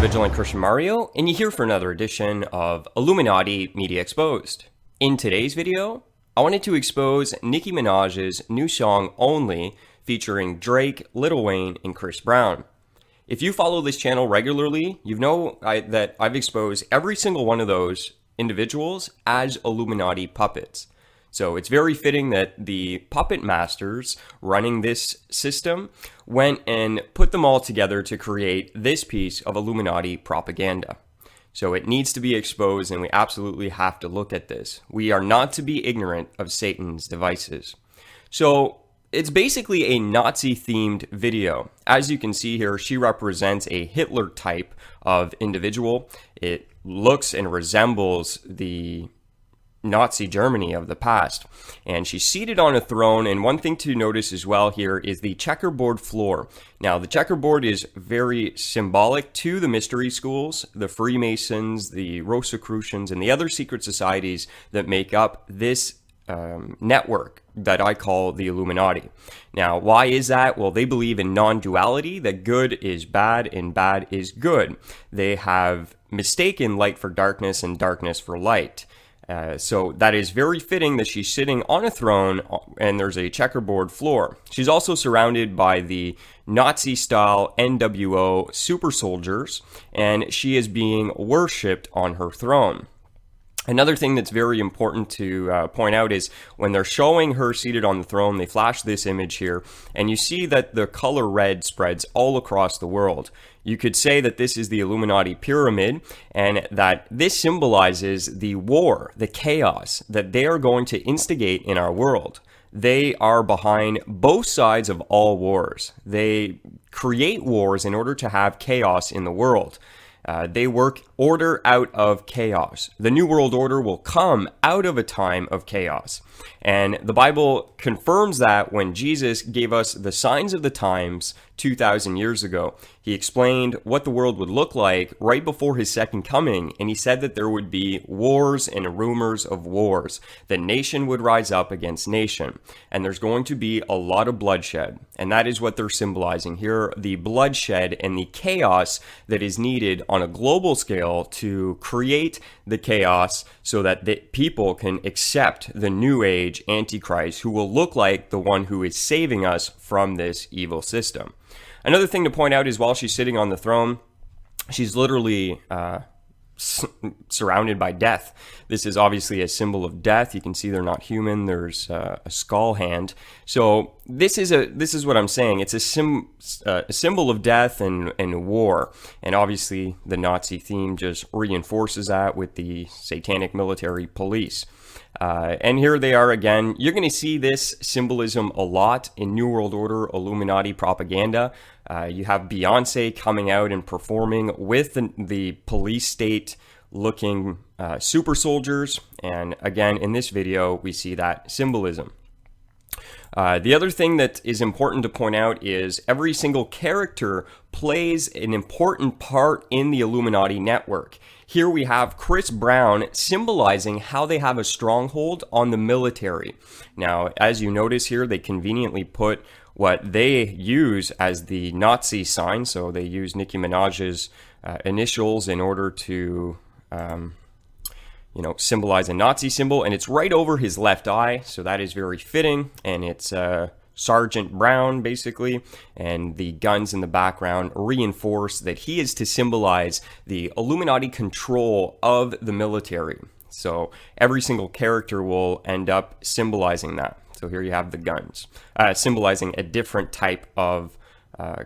Vigilant Christian Mario, and you're here for another edition of Illuminati Media Exposed. In today's video, I wanted to expose Nicki Minaj's new song Only, featuring Drake, Lil Wayne, and Chris Brown. If you follow this channel regularly, you know that I've exposed every single one of those individuals as Illuminati puppets. So it's very fitting that the puppet masters running this system went and put them all together to create this piece of Illuminati propaganda. So it needs to be exposed, and we absolutely have to look at this. We are not to be ignorant of Satan's devices. So it's basically a Nazi-themed video. As you can see here, she represents a Hitler type of individual. It looks and resembles the Nazi Germany of the past, and she's seated on a throne. And one thing to notice as well here is the checkerboard floor. Now, the checkerboard is very symbolic to the mystery schools, the Freemasons, the Rosicrucians, and the other secret societies that make up this network that I call the Illuminati. Now, why is that? Well, they believe in non-duality, that good is bad and bad is good. They have mistaken light for darkness and darkness for light. So that is very fitting that she's sitting on a throne and there's a checkerboard floor. She's also surrounded by the Nazi-style NWO super soldiers, and she is being worshipped on her throne. Another thing that's very important to point out is when they're showing her seated on the throne, they flash this image here, and you see that the color red spreads all across the world. You could say that this is the Illuminati pyramid, and that this symbolizes the war, the chaos that they are going to instigate in our world. They are behind both sides of all wars. They create wars in order to have chaos in the world. They work order out of chaos. The New World Order will come out of a time of chaos. And the Bible confirms that when Jesus gave us the signs of the times 2,000 years ago. He explained what the world would look like right before his second coming, and he said that there would be wars and rumors of wars. That nation would rise up against nation, and there's going to be a lot of bloodshed, and that is what they're symbolizing here, the bloodshed and the chaos that is needed on a global scale to create the chaos so that the people can accept the new age Antichrist, who will look like the one who is saving us from this evil system. Another thing to point out is while she's sitting on the throne, she's literally surrounded by death. This is obviously a symbol of death. You can see they're not human. There's a skull hand. So this is what I'm saying. It's a symbol of death and war. And obviously the Nazi theme just reinforces that with the satanic military police. And here they are again. You're going to see this symbolism a lot in New World Order Illuminati propaganda. You have Beyonce coming out and performing with the police state looking super soldiers. And again, in this video, we see that symbolism. The other thing that is important to point out is every single character plays an important part in the Illuminati network. Here we have Chris Brown symbolizing how they have a stronghold on the military. Now, as you notice here, they conveniently put what they use as the Nazi sign. So they use Nicki Minaj's initials in order to symbolize a Nazi symbol, and it's right over his left eye, so that is very fitting, and it's Sergeant Brown, basically, and the guns in the background reinforce that he is to symbolize the Illuminati control of the military. So every single character will end up symbolizing that. So here you have the guns, symbolizing a different type of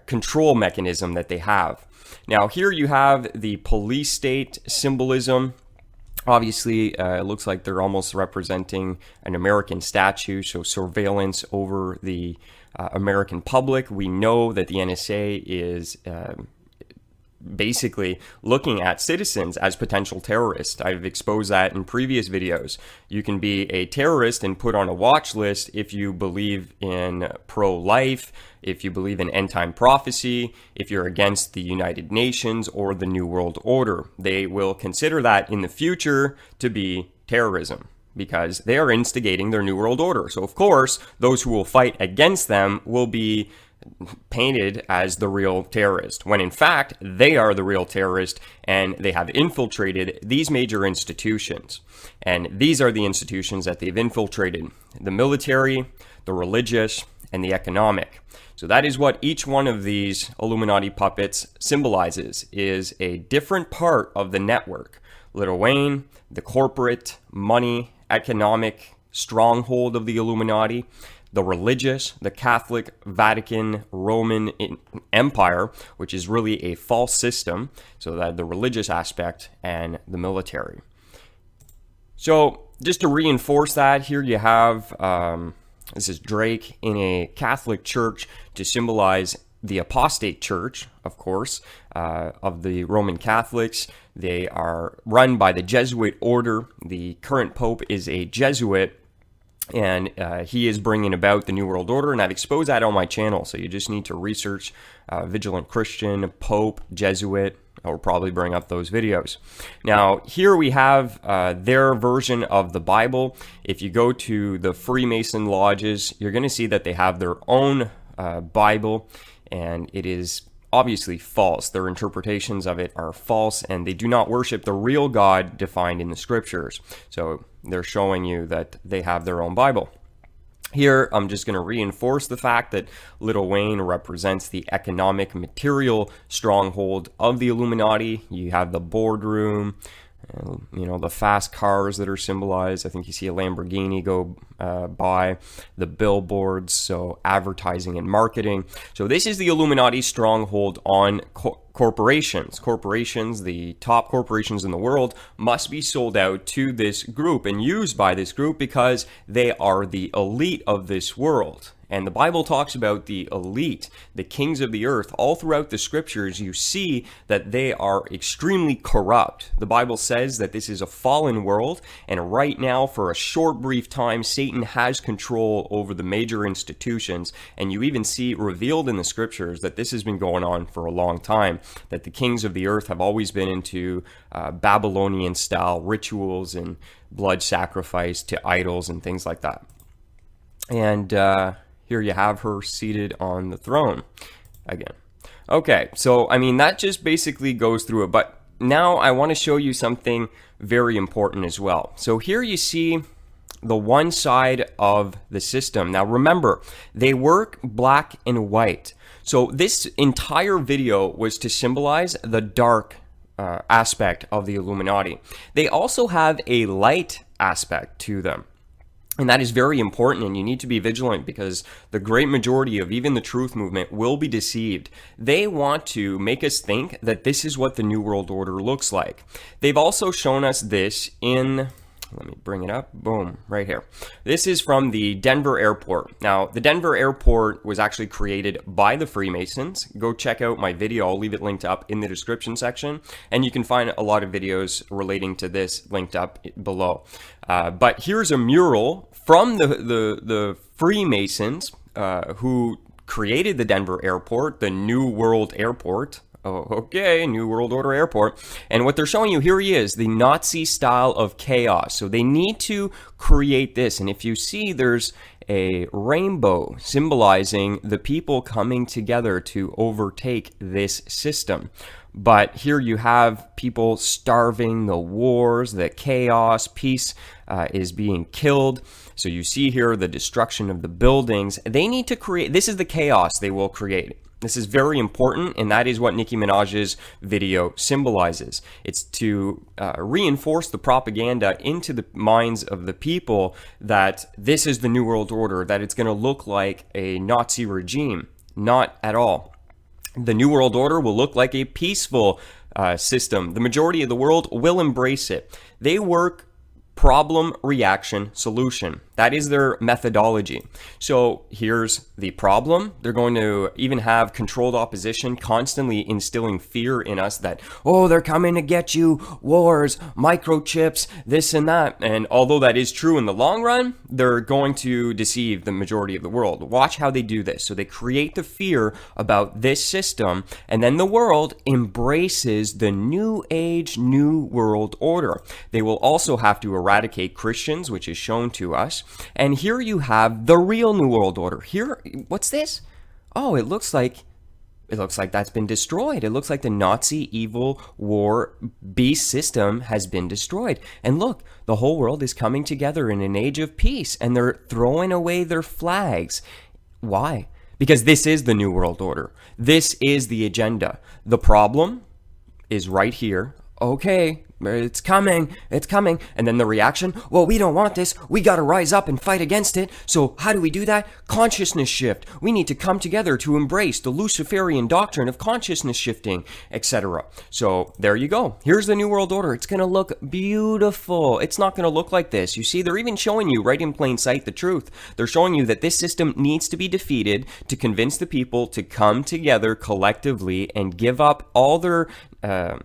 control mechanism that they have. Now here you have the police state symbolism. Obviously, it looks like they're almost representing an American statue, so surveillance over the American public. We know that the NSA is basically looking at citizens as potential terrorists. I've exposed that in previous videos. You can be a terrorist and put on a watch list if you believe in pro-life, if you believe in end-time prophecy, if you're against the United Nations or the New World Order. They will consider that in the future to be terrorism because they are instigating their New World Order. So of course, those who will fight against them will be painted as the real terrorist, when in fact they are the real terrorist, and they have infiltrated these major institutions. And these are the institutions that they've infiltrated: the military, the religious, and the economic. So that is what each one of these Illuminati puppets symbolizes, is a different part of the network. Lil Wayne, the corporate, money, economic stronghold of the Illuminati; the religious, the Catholic, Vatican, Roman Empire, which is really a false system, so that the religious aspect; and the military. So just to reinforce that, here you have, this is Drake in a Catholic church to symbolize the apostate church, of course, of the Roman Catholics. They are run by the Jesuit order. The current pope is a Jesuit, and he is bringing about the New World Order, and I've exposed that on my channel, so you just need to research Vigilant Christian, Pope, Jesuit. I'll probably bring up those videos. Now, here we have their version of the Bible. If you go to the Freemason lodges, you're going to see that they have their own Bible, and it is obviously false. Their interpretations of it are false, and they do not worship the real God defined in the scriptures. So they're showing you that they have their own Bible. Here, I'm just going to reinforce the fact that Lil Wayne represents the economic, material stronghold of the Illuminati. You have the boardroom, you know, the fast cars that are symbolized. I think you see a Lamborghini go by, the billboards, so advertising and marketing. So this is the Illuminati stronghold on corporations. Corporations, the top corporations in the world, must be sold out to this group and used by this group because they are the elite of this world. And the Bible talks about the elite, the kings of the earth. All throughout the scriptures, you see that they are extremely corrupt. The Bible says that this is a fallen world, and right now, for a short, brief time, Satan has control over the major institutions. And you even see revealed in the scriptures that this has been going on for a long time, that the kings of the earth have always been into Babylonian-style rituals and blood sacrifice to idols and things like that. And here you have her seated on the throne again. Okay, so I mean, that just basically goes through it. But now I want to show you something very important as well. So here you see the one side of the system. Now remember, they work black and white. So this entire video was to symbolize the dark aspect of the Illuminati. They also have a light aspect to them. And that is very important, and you need to be vigilant because the great majority of even the truth movement will be deceived. They want to make us think that this is what the New World Order looks like. They've also shown us this in, let me bring it up, boom, right here. This is from the Denver airport. Now, the Denver airport was actually created by the Freemasons. Go check out my video. I'll leave it linked up in the description section. And you can find a lot of videos relating to this linked up below. But here's a mural from the Freemasons who created the Denver airport, the New World Airport. Oh, okay, New World Order Airport. And what they're showing you, here he is, the Nazi style of chaos. So they need to create this. And if you see, there's a rainbow symbolizing the people coming together to overtake this system. But here you have people starving, the wars, the chaos, peace is being killed. So you see here the destruction of the buildings. They need to create, this is the chaos they will create. This is very important, and that is what Nicki Minaj's video symbolizes. It's to reinforce the propaganda into the minds of the people that this is the New World Order, that it's going to look like a Nazi regime. Not at all. The New World Order will look like a peaceful system. The majority of the world will embrace it. They work problem, reaction, solution. That is their methodology. So here's the problem. They're going to even have controlled opposition, constantly instilling fear in us that, oh, they're coming to get you, wars, microchips, this and that. And although that is true in the long run, they're going to deceive the majority of the world. Watch how they do this. So they create the fear about this system, and then the world embraces the new age, new world order. They will also have to eradicate Christians, which is shown to us. And here you have the real New World Order. Here, what's this? oh, it looks like that's been destroyed. It looks like the Nazi evil war beast system has been destroyed. And look, the whole world is coming together in an age of peace, and they're throwing away their flags. Why? Because this is the New World Order. This is the agenda. The problem is right here. Okay, it's coming. And then the reaction, well, we don't want this. We got to rise up and fight against it. So how do we do that? Consciousness shift. We need to come together to embrace the Luciferian doctrine of consciousness shifting, etc. So there you go. Here's the New World Order. It's going to look beautiful. It's not going to look like this. You see, they're even showing you right in plain sight the truth. They're showing you that this system needs to be defeated to convince the people to come together collectively and give up all their the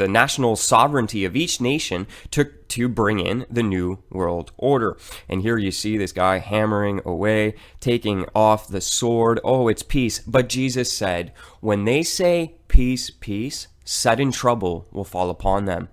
national sovereignty of each nation to bring in the New World Order. And here you see this guy hammering away, taking off the sword. Oh, it's peace. But Jesus said, when they say peace, peace, sudden trouble will fall upon them.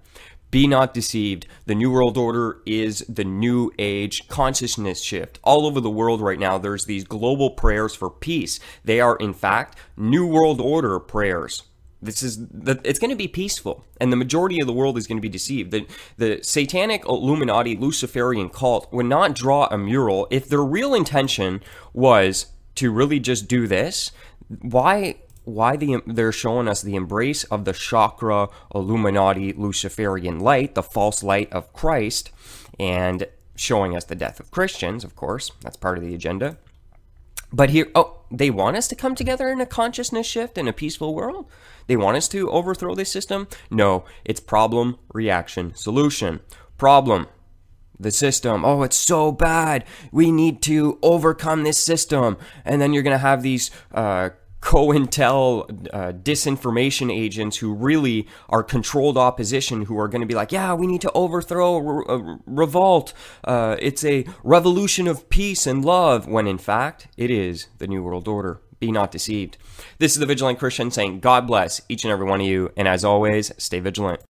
Be not deceived. The New World Order is the new age consciousness shift. All over the world right now, there's these global prayers for peace. They are, in fact, New World Order prayers. It's going to be peaceful, and the majority of the world is going to be deceived. The satanic Illuminati Luciferian cult would not draw a mural if their real intention was to really just do this. Why they're showing us the embrace of the chakra Illuminati Luciferian light, the false light of Christ, and showing us the death of Christians, of course. That's part of the agenda. But here, they want us to come together in a consciousness shift in a peaceful world? They want us to overthrow this system? No, it's problem, reaction, solution. Problem, the system. Oh, it's so bad. We need to overcome this system. And then you're going to have these COINTEL disinformation agents who really are controlled opposition, who are going to be like, yeah, we need to overthrow, revolt. It's a revolution of peace and love, when in fact, it is the New World Order. Be not deceived. This is the Vigilant Christian saying, God bless each and every one of you. And as always, stay vigilant.